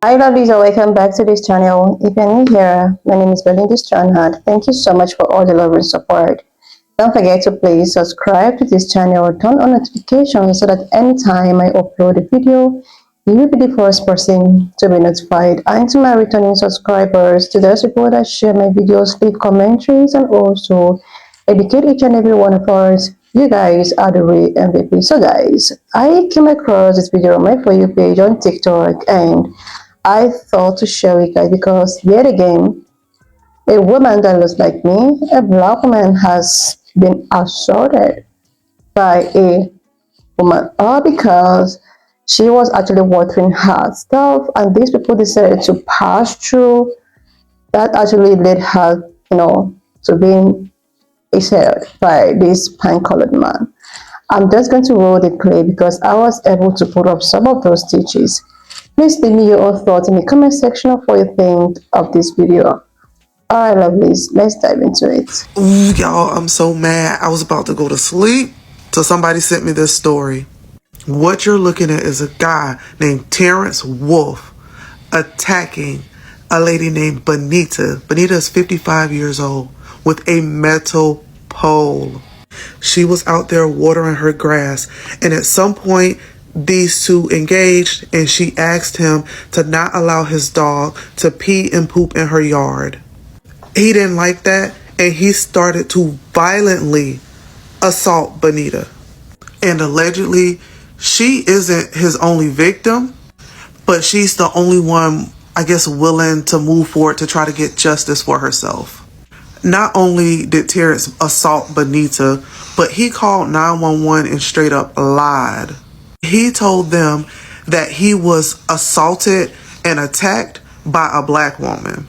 Hi lovelies, and welcome back to this channel. If you're new here, my name is Belinda Stranhard. Thank you so much for all the love and support. Don't forget to please subscribe to this channel, turn on notifications so that anytime I upload a video, you will be the first person to be notified. And to my returning subscribers, to those people that share my videos, leave commentaries, and also educate each and every one of us, you guys are the real MVP. So guys, I came across this video on my For You page on TikTok, and I thought to share it guys because yet again, a woman that looks like me, a black woman, has been assaulted by a woman, all because she was actually watering her stuff, and these people decided to pass through. That actually led her, to being assailed by this pine-colored man. I'm just going to roll the play because I was able to put up some of those stitches. Please leave me your own thoughts in the comment section of what you think of this video. Alright lovelies, let's dive into it. Ooh, y'all, I'm so mad. I was about to go to sleep till somebody sent me this story. What you're looking at is a guy named Terrence Wolf attacking a lady named Bonita. Bonita is 55 years old with a metal pole. She was out there watering her grass, and at some point these two engaged, and she asked him to not allow his dog to pee and poop in her yard. He didn't like that, and he started to violently assault Bonita. And allegedly, she isn't his only victim, but she's the only one, I guess, willing to move forward to try to get justice for herself. Not only did Terrence assault Bonita, but he called 911 and straight up lied. He told them that he was assaulted and attacked by a black woman.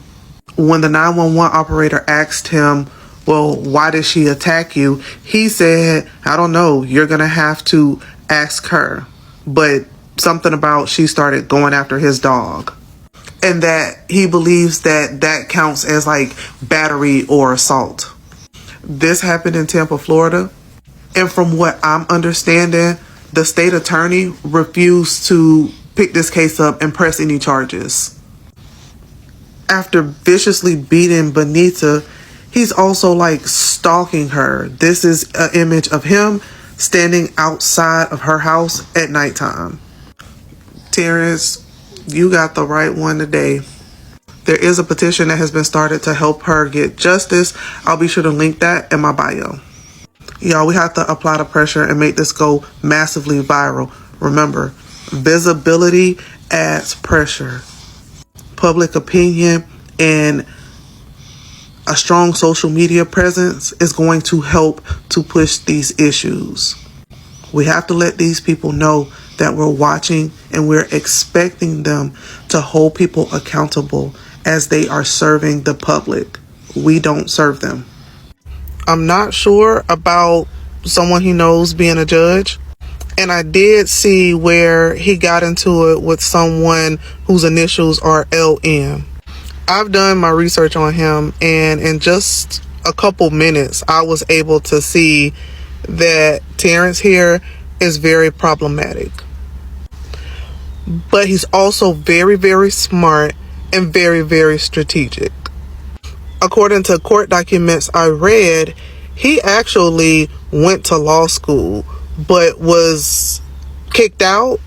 When the 911 operator asked him, well, why did she attack you? He said, I don't know. You're going to have to ask her. But something about she started going after his dog. And that he believes that that counts as like battery or assault. This happened in Tampa, Florida. And from what I'm understanding, the state attorney refused to pick this case up and press any charges. After viciously beating Bonita, he's also like stalking her. This is an image of him standing outside of her house at nighttime. Terrence, you got the right one today. There is a petition that has been started to help her get justice. I'll be sure to link that in my bio. Y'all, we have to apply the pressure and make this go massively viral. Remember, visibility adds pressure. Public opinion and a strong social media presence is going to help to push these issues. We have to let these people know that we're watching and we're expecting them to hold people accountable as they are serving the public. We don't serve them. I'm not sure about someone he knows being a judge. And I did see where he got into it with someone whose initials are LM. I've done my research on him, and in just a couple minutes, I was able to see that Terrence here is very problematic. But he's also very, very smart and very, very strategic. According to court documents I read, he actually went to law school, but was kicked out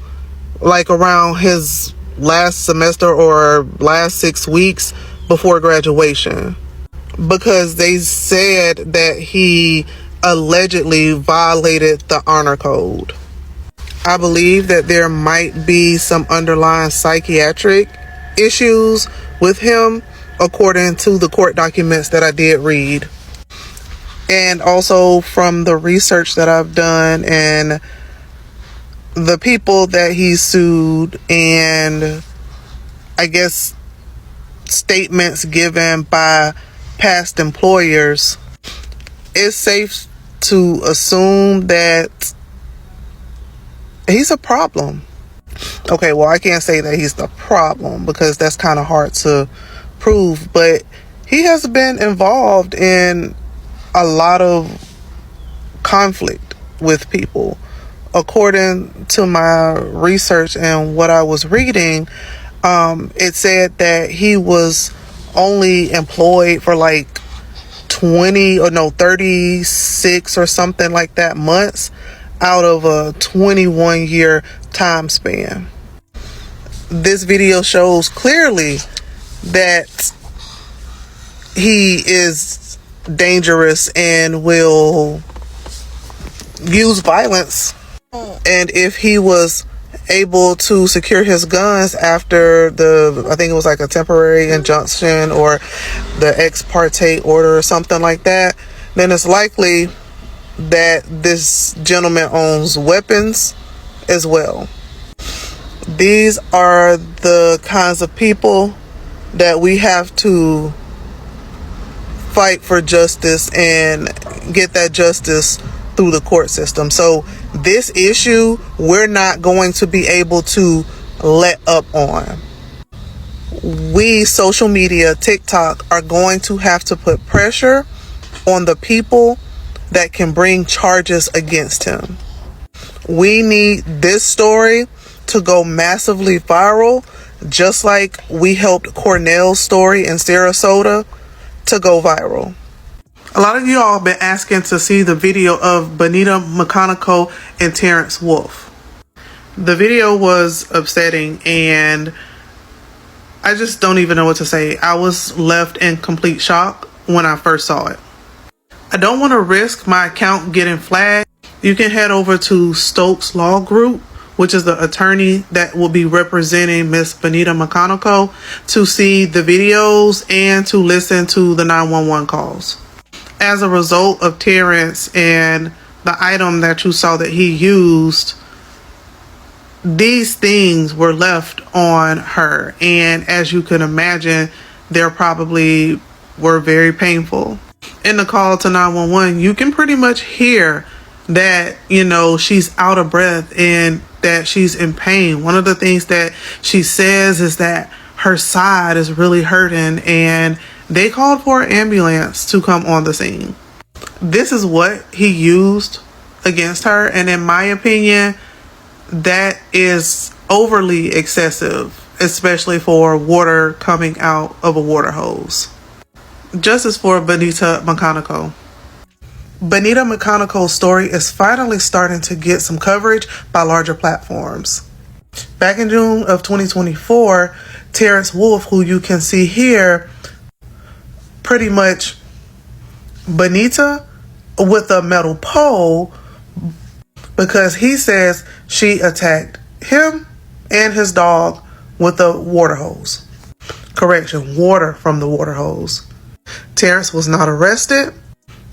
like around his last semester or last 6 weeks before graduation because they said that he allegedly violated the honor code. I believe that there might be some underlying psychiatric issues with him according to the court documents that I did read. And also from the research that I've done and the people that he sued and I guess statements given by past employers, it's safe to assume that he's a problem. Okay, well, I can't say that he's the problem because that's kind of hard to prove, but he has been involved in a lot of conflict with people. According to my research and what I was reading, It said that he was only employed for like 36 or something like that months out of a 21-year time span. This video shows clearly that he is dangerous and will use violence. And if he was able to secure his guns after I think it was like a temporary injunction or the ex parte order or something like that, then it's likely that this gentleman owns weapons as well. These are the kinds of people that we have to fight for justice and get that justice through the court system. So this issue, we're not going to be able to let up on. We, social media, TikTok, are going to have to put pressure on the people that can bring charges against him. We need this story to go massively viral, just like we helped Cornell's story in Sarasota to go viral. A lot of you all have been asking to see the video of Bonita McConaughey and Terrence Wolfe. The video was upsetting and I just don't even know what to say. I was left in complete shock when I first saw it. I don't want to risk my account getting flagged. You can head over to Stokes Law Group, which is the attorney that will be representing Miss Bonita McConaughey, to see the videos and to listen to the 911 calls. As a result of Terrence and the item that you saw that he used, these things were left on her. And as you can imagine, they probably were very painful. In the call to 911, you can pretty much hear that, she's out of breath and that she's in pain. One of the things that she says is that her side is really hurting and they called for an ambulance to come on the scene. This is what he used against her. And in my opinion, that is overly excessive, especially for water coming out of a water hose. Justice for Bonita McConaughey. Bonita McConaughey's story is finally starting to get some coverage by larger platforms. Back in June of 2024, Terrence Wolfe, who you can see here, pretty much Bonita with a metal pole because he says she attacked him and his dog with a water hose. Correction, water from the water hose. Terrence was not arrested,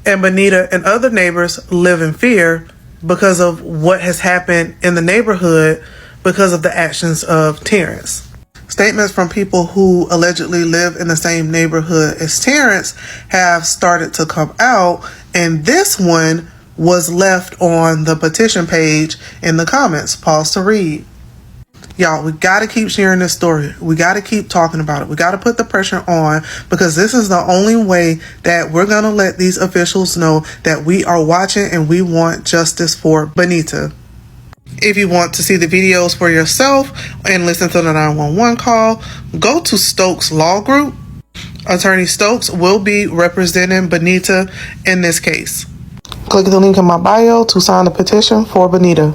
and Bonita and other neighbors live in fear because of what has happened in the neighborhood because of the actions of Terrence. Statements from people who allegedly live in the same neighborhood as Terrence have started to come out, and this one was left on the petition page in the comments. Pause to read. Y'all, we got to keep sharing this story. We got to keep talking about it. We got to put the pressure on because this is the only way that we're going to let these officials know that we are watching and we want justice for Bonita. If you want to see the videos for yourself and listen to the 911 call, go to Stokes Law Group. Attorney Stokes will be representing Bonita in this case. Click the link in my bio to sign the petition for Bonita.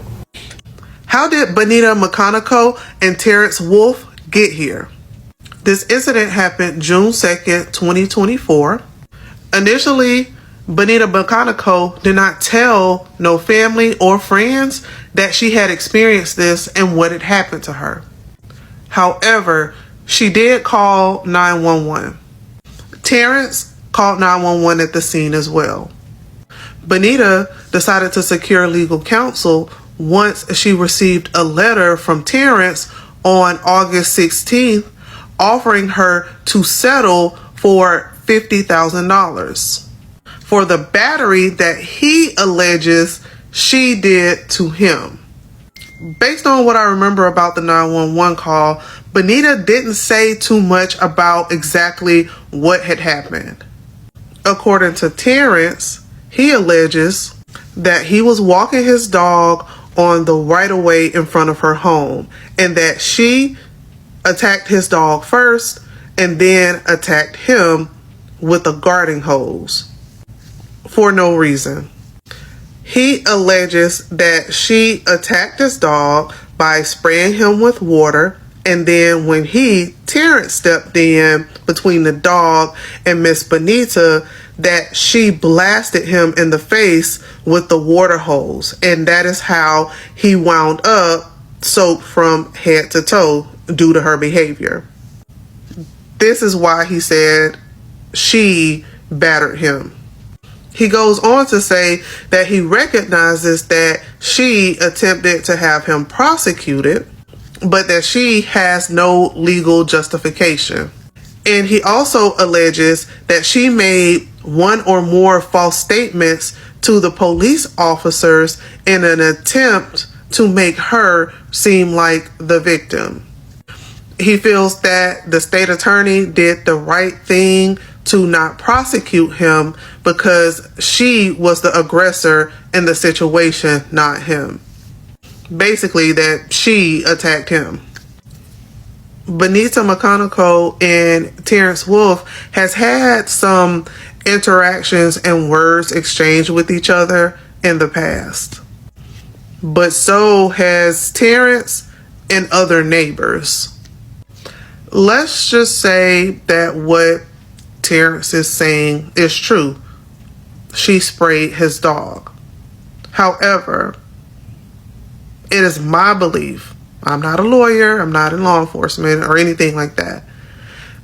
How did Bonita McConaughey and Terrence Wolfe get here? This incident happened June 2nd, 2024. Initially, Bonita McConaughey did not tell no family or friends that she had experienced this and what had happened to her. However, she did call 911. Terrence called 911 at the scene as well. Bonita decided to secure legal counsel once she received a letter from Terrence on August 16th offering her to settle for $50,000 for the battery that he alleges she did to him. Based on what I remember about the 911 call, Bonita didn't say too much about exactly what had happened. According to Terrence, he alleges that he was walking his dog on the right of way in front of her home and that she attacked his dog first and then attacked him with a garden hose for no reason. He alleges that she attacked his dog by spraying him with water, and then when Terrence, stepped in between the dog and Miss Bonita, that she blasted him in the face with the water hose, and that is how he wound up soaked from head to toe due to her behavior. This is why he said she battered him. He goes on to say that he recognizes that she attempted to have him prosecuted, but that she has no legal justification. And he also alleges that she made one or more false statements to the police officers in an attempt to make her seem like the victim. He feels that the state attorney did the right thing to not prosecute him because she was the aggressor in the situation, not him. Basically, that she attacked him. Bonita McConaughey and Terrence Wolfe has had some interactions and words exchanged with each other in the past. But so has Terrence and other neighbors. Let's just say that what Terrence is saying is true. She sprayed his dog. However, it is my belief, I'm not a lawyer, I'm not in law enforcement or anything like that,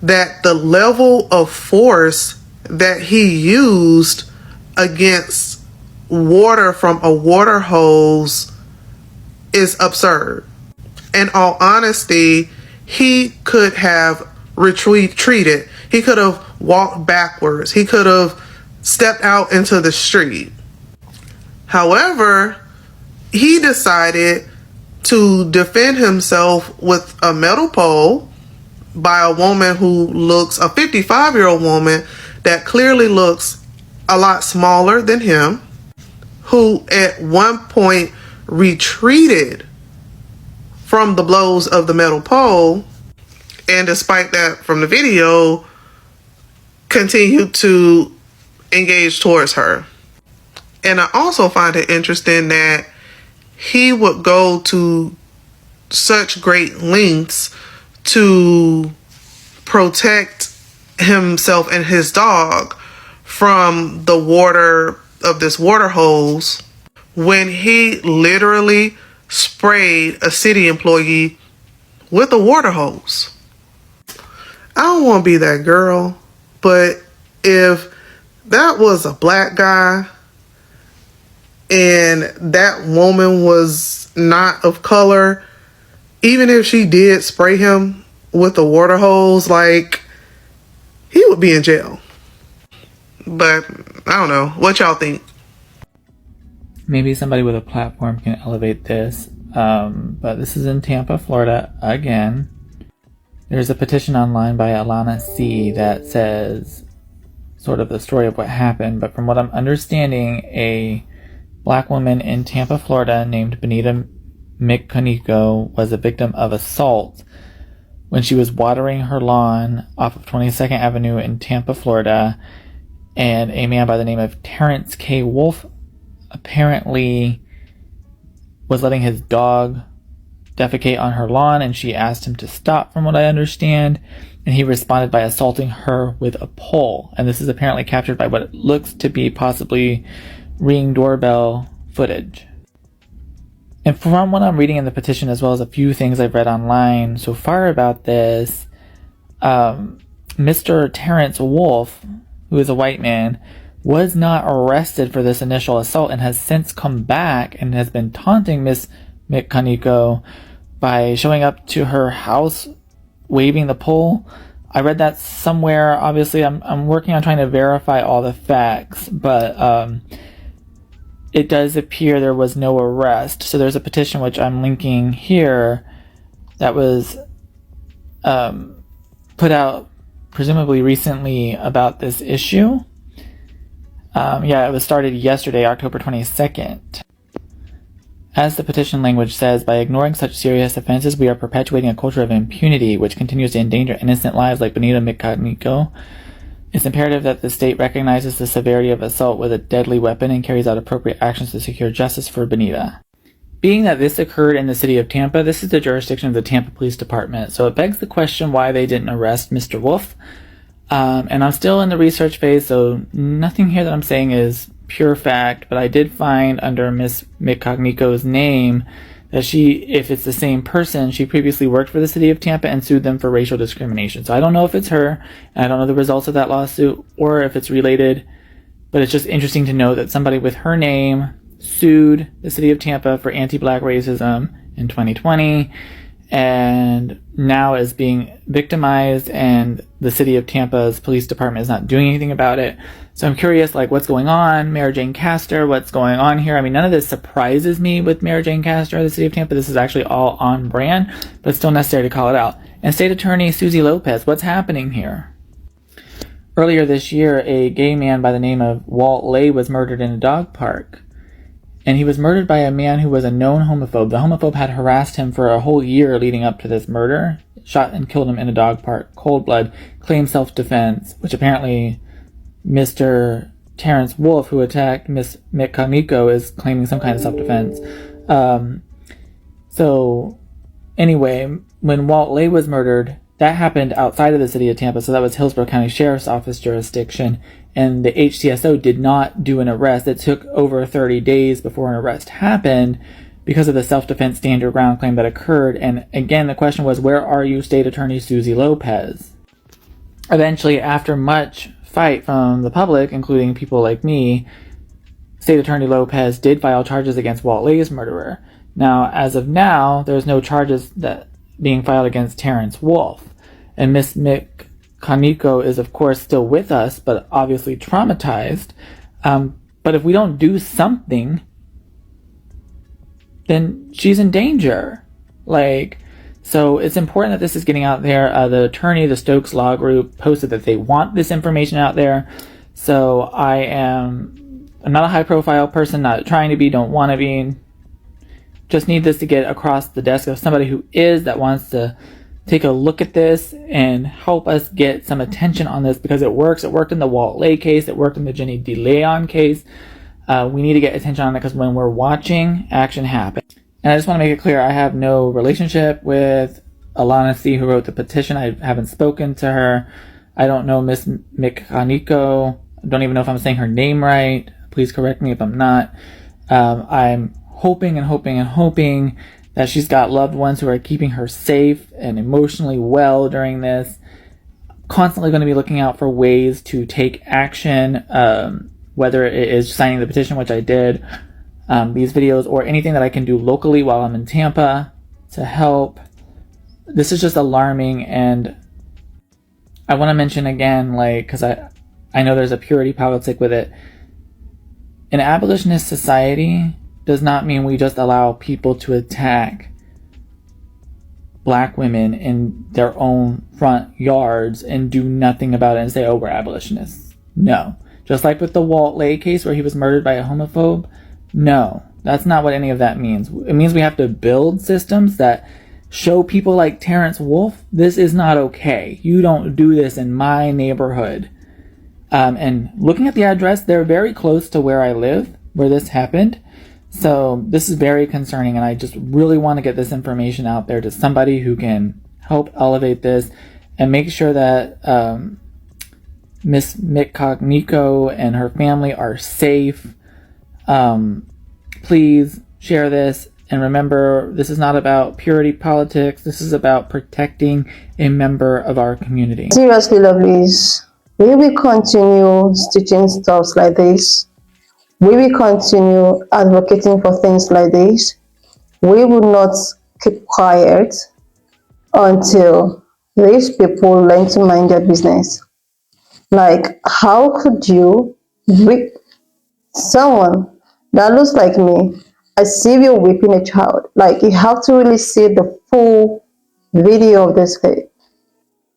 that the level of force that he used against water from a water hose is absurd. In all honesty, he could have retreated. He could have walked backwards. He could have stepped out into the street. However, he decided to defend himself with a metal pole by a woman who looks, a 55-year-old woman that clearly looks a lot smaller than him, who at one point retreated from the blows of the metal pole, and despite that, from the video, continued to engage towards her. And I also find it interesting that he would go to such great lengths to protect himself and his dog from the water of this water hose when he literally sprayed a city employee with a water hose. I don't want to be that girl, but if that was a black guy and that woman was not of color, even if she did spray him with a water hose, like, he would be in jail. But I don't know. What y'all think? Maybe somebody with a platform can elevate this. But this is in Tampa, Florida again. There's a petition online by Alana C. that says sort of the story of what happened. But from what I'm understanding, a black woman in Tampa, Florida named Bonita McConaughey was a victim of assault when she was watering her lawn off of 22nd Avenue in Tampa, Florida. And a man by the name of Terrence K. Wolfe apparently was letting his dog defecate on her lawn, and she asked him to stop, from what I understand, and he responded by assaulting her with a pole. And this is apparently captured by what looks to be possibly Ring doorbell footage. And from what I'm reading in the petition, as well as a few things I've read online so far about this, Mr. Terrence Wolfe, who is a white man, was not arrested for this initial assault and has since come back and has been taunting Miss McConaughey by showing up to her house waving the pole. I read that somewhere. Obviously, I'm working on trying to verify all the facts, but it does appear there was no arrest. So there's a petition which I'm linking here that was put out presumably recently about this issue. It was started yesterday, October 22nd. As the petition language says, by ignoring such serious offenses, we are perpetuating a culture of impunity which continues to endanger innocent lives like Benita Mikhaniko. It's imperative that the state recognizes the severity of assault with a deadly weapon and carries out appropriate actions to secure justice for Benita. Being that this occurred in the city of Tampa, this is the jurisdiction of the Tampa Police Department, so it begs the question why they didn't arrest Mr. Wolf. And I'm still in the research phase, so nothing here that I'm saying is pure fact, but I did find under Miss Mikhaniko's name that she, if it's the same person, she previously worked for the city of Tampa and sued them for racial discrimination. So I don't know if it's her, and I don't know the results of that lawsuit, or if it's related, but it's just interesting to know that somebody with her name sued the city of Tampa for anti-black racism in 2020, and now is being victimized, and the city of Tampa's police department is not doing anything about it. So I'm curious, like, what's going on? Mayor Jane Castor, what's going on here? I mean, none of this surprises me with Mayor Jane Castor of the city of Tampa. This is actually all on brand, but it's still necessary to call it out. And State Attorney Susie Lopez, what's happening here? Earlier this year, a gay man by the name of Walt Lay was murdered in a dog park. And he was murdered by a man who was a known homophobe. The homophobe had harassed him for a whole year leading up to this murder, shot and killed him in a dog park, cold blood, claimed self-defense, which apparently Mr. Terrence Wolf, who attacked Miss Mikhaniko, is claiming some kind of self-defense. So anyway, when Walt Lay was murdered, that happened outside of the city of Tampa, so that was Hillsborough County Sheriff's Office jurisdiction, and the HCSO did not do an arrest. It took over 30 days before an arrest happened because of the self-defense stand your ground claim that occurred. And again, the question was, where are you, State Attorney Susie Lopez? Eventually, after much fight from the public, including people like me, State Attorney Lopez did file charges against Walt Lay's murderer. Now, as of now, there's no charges that being filed against Terrence Wolf. And Miss Mikhaniko is, of course, still with us, but obviously traumatized. But if we don't do something, then she's in danger. So it's important that this is getting out there. The attorney, the Stokes Law Group, posted that they want this information out there. So I'm not a high-profile person, not trying to be, don't want to be. Just need this to get across the desk of somebody who is, that wants to take a look at this and help us get some attention on this, because it works. It worked in the Walt Lay case. It worked in the Jenny DeLeon case. We need to get attention on it, because when we're watching, action happens. And I just want to make it clear, I have no relationship with Alana C., who wrote the petition. I haven't spoken to her. I don't know Miss Mikhaniko. I don't even know if I'm saying her name right. Please correct me if I'm not. I'm hoping and hoping and hoping that she's got loved ones who are keeping her safe and emotionally well during this. Constantly going to be looking out for ways to take action, whether it is signing the petition, which I did, these videos, or anything that I can do locally while I'm in Tampa to help. This is just alarming, and I want to mention again, because I know there's a purity politic with it. An abolitionist society does not mean we just allow people to attack black women in their own front yards and do nothing about it and say, oh, we're abolitionists. No. Just like with the Walt Lay case where he was murdered by a homophobe. No, that's not what any of that means. It means we have to build systems that show people like Terrence Wolf, this is not okay. You don't do this in my neighborhood. And looking at the address, they're very close to where I live, where this happened. So this is very concerning, and I just really want to get this information out there to somebody who can help elevate this and make sure that Miss Mikhaniko and her family are safe. Please share this, and remember, this is not about purity politics. This is about protecting a member of our community. Seriously, lovelies, will we continue stitching stuffs like this? We will continue advocating for things like this. We will not keep quiet until these people learn to mind their business. How could you whip someone that looks like me? I see you whipping a child. You have to really see the full video of this thing.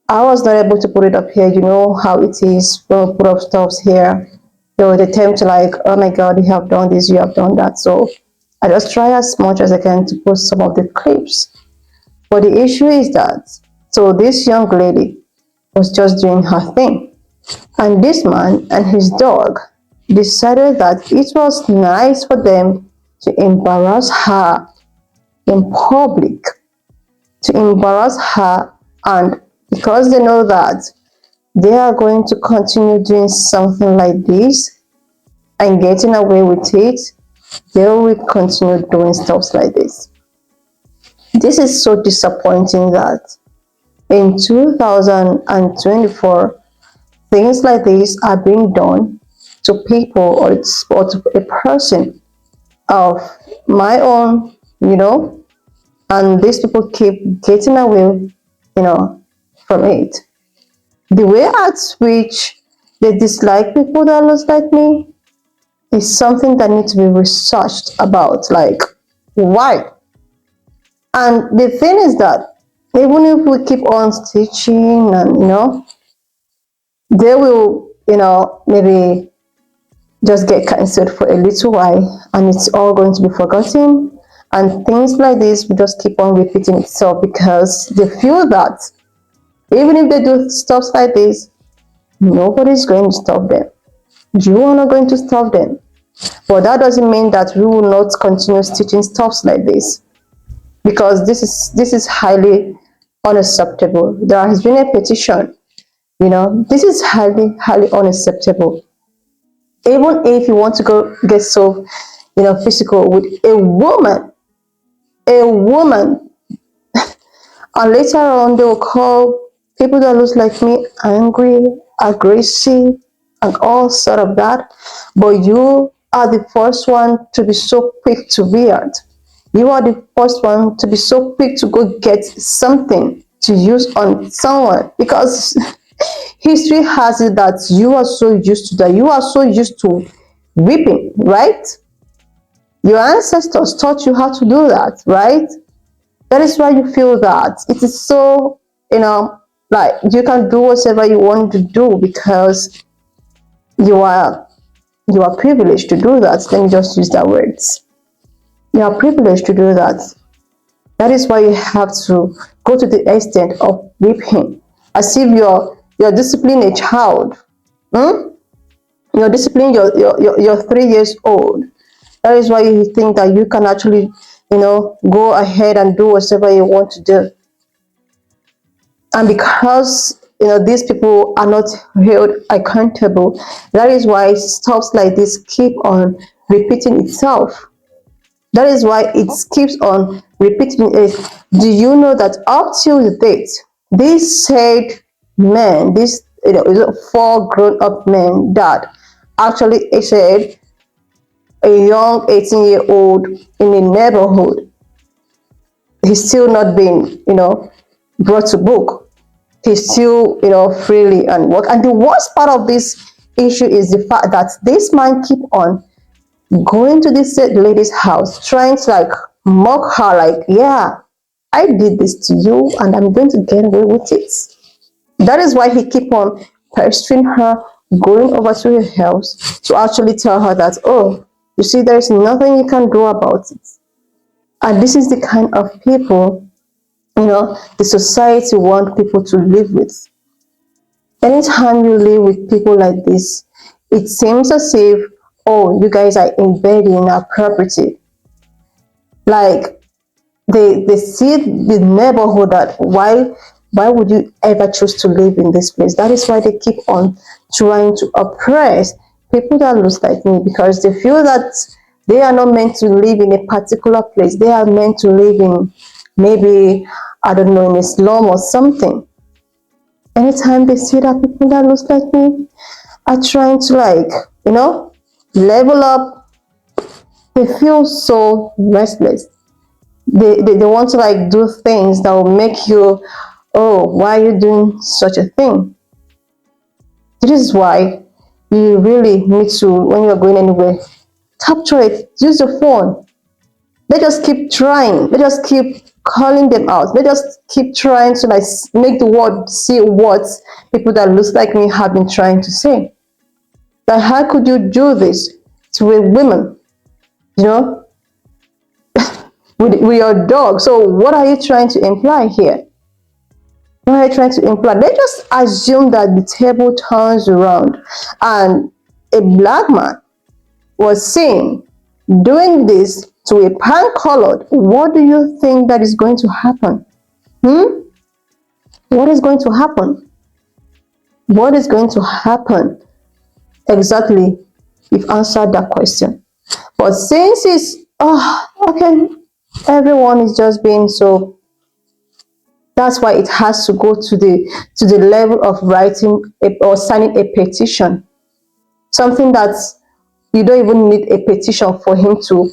I was not able to put it up here. You know how it is when we put up stuff here. They would attempt to oh my God, you have done this, you have done that. So I just try as much as I can to post some of the clips. But the issue is that, so this young lady was just doing her thing. And this man and his dog decided that it was nice for them to embarrass her in public, to embarrass her, and because they know that they are going to continue doing something like this and getting away with it, they will continue doing stuff like this. This is so disappointing that in 2024, things like this are being done to people or to a person of my own, and these people keep getting away, from it. The way at which they dislike people that looks like me is something that needs to be researched about. Like, why? And the thing is that even if we keep on stitching and they will, maybe just get cancelled for a little while and it's all going to be forgotten. And things like this will just keep on repeating itself because they feel that even if they do stuff like this, nobody's going to stop them. You are not going to stop them. But that doesn't mean that we will not continue stitching stuffs like this, because this is highly unacceptable. There has been a petition. This is highly unacceptable. Even if you want to go get so, physical with a woman, and later on they will call people that look like me angry, aggressive, and all sort of that. But you are the first one to be so quick to react. You are the first one to be so quick to go get something to use on someone, because history has it that you are so used to that. You are so used to whipping, right? Your ancestors taught you how to do that, right? That is why you feel that it is so, like you can do whatever you want to do because you are privileged to do that. Let me just use that words. You are privileged to do that. That is why you have to go to the extent of whipping, as if you're disciplining a child. You're disciplining your 3 years old. That is why you think that you can actually, go ahead and do whatever you want to do. And because these people are not held accountable, that is why stuff like this keep on repeating itself. That is why it keeps on repeating it. Do you know that up till the date, these said men, these 4 grown-up men that actually said a young 18-year-old in a neighborhood, he's still not been, brought to book. He's still, freely and work. And the worst part of this issue is the fact that this man keep on going to this lady's house, trying to like mock her, like, yeah, I did this to you and I'm going to get away with it. That is why he keep on pestering her, going over to her house to actually tell her that, oh, you see, there's nothing you can do about it. And this is the kind of people, the society want people to live with. Anytime you live with people like this, it seems as if, oh, you guys are invading our property. Like they see the neighborhood that why would you ever choose to live in this place? That is why they keep on trying to oppress people that look like me, because they feel that they are not meant to live in a particular place. They are meant to live in, maybe, I don't know, in a slum or something. Anytime they see that people that look like me are trying to, like, level up, they feel so restless. They want to like do things that will make you, oh, why are you doing such a thing? This is why you really need to, when you're going anywhere, capture it, use your phone. They just keep trying, they just keep calling them out, they just keep trying to like make the world see what people that look like me have been trying to say. That how could you do this to a woman? with your dog. So what are you trying to imply here? What are you trying to imply? They just assume that the table turns around and a black man was seen doing this to a pan colored. What do you think that is going to happen? What is going to happen? What is going to happen? Exactly. You've answered that question. But since it's, oh, okay, everyone is just being so, that's why it has to go to the level of writing or signing a petition. Something that you don't even need a petition for him to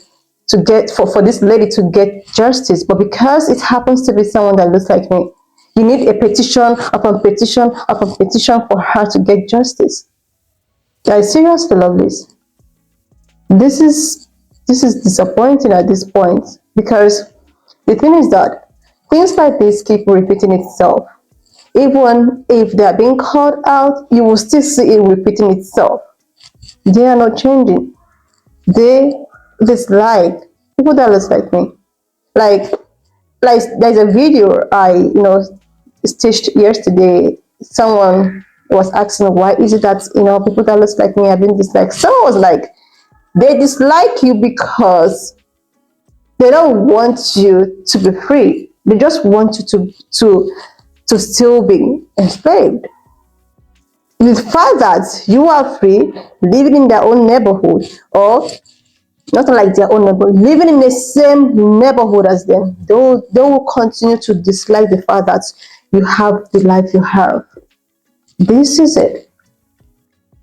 get for this lady to get justice. But because it happens to be someone that looks like me, you need a petition upon petition upon petition for her to get justice. Like seriously, lovelies. This is disappointing at this point, because the thing is that things like this keep repeating itself. Even if they are being called out, you will still see it repeating itself. They are not changing. They dislike people that look like me. Like there's a video I stitched yesterday. Someone was asking why is it that people that look like me have been disliked. Someone was like, they dislike you because they don't want you to be free. They just want you to still be enslaved. The fact that you are free, living in their own neighborhood, or not like their own neighborhood, living in the same neighborhood as them, they will continue to dislike the fact that you have the life you have. This is it.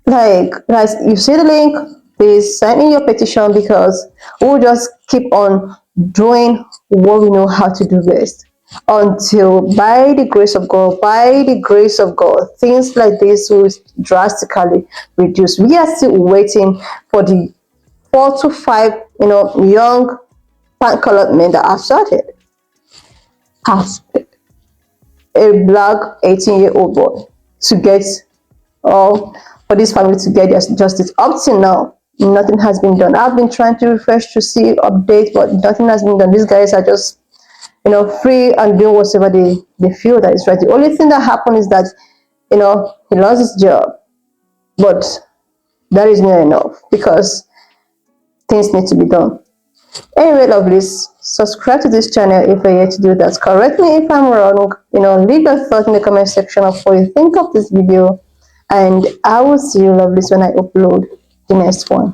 Like, guys, you see the link, please sign in your petition, because we'll just keep on doing what we know how to do best until, by the grace of God, things like this will drastically reduce. We are still waiting for the 4 to 5 young pan-colored men that have started as a black 18-year-old boy to get, or for this family to get their justice. Up till now, nothing has been done. I've been trying to refresh to see updates, but nothing has been done. These guys are just free and doing whatever they feel that is right. The only thing that happened is that he lost his job, but that is not enough, because things need to be done. Anyway, lovelies, subscribe to this channel if you're yet to do that. Correct me if I'm wrong. Leave your thoughts in the comment section of what you think of this video, and I will see you, lovelies, when I upload the next one.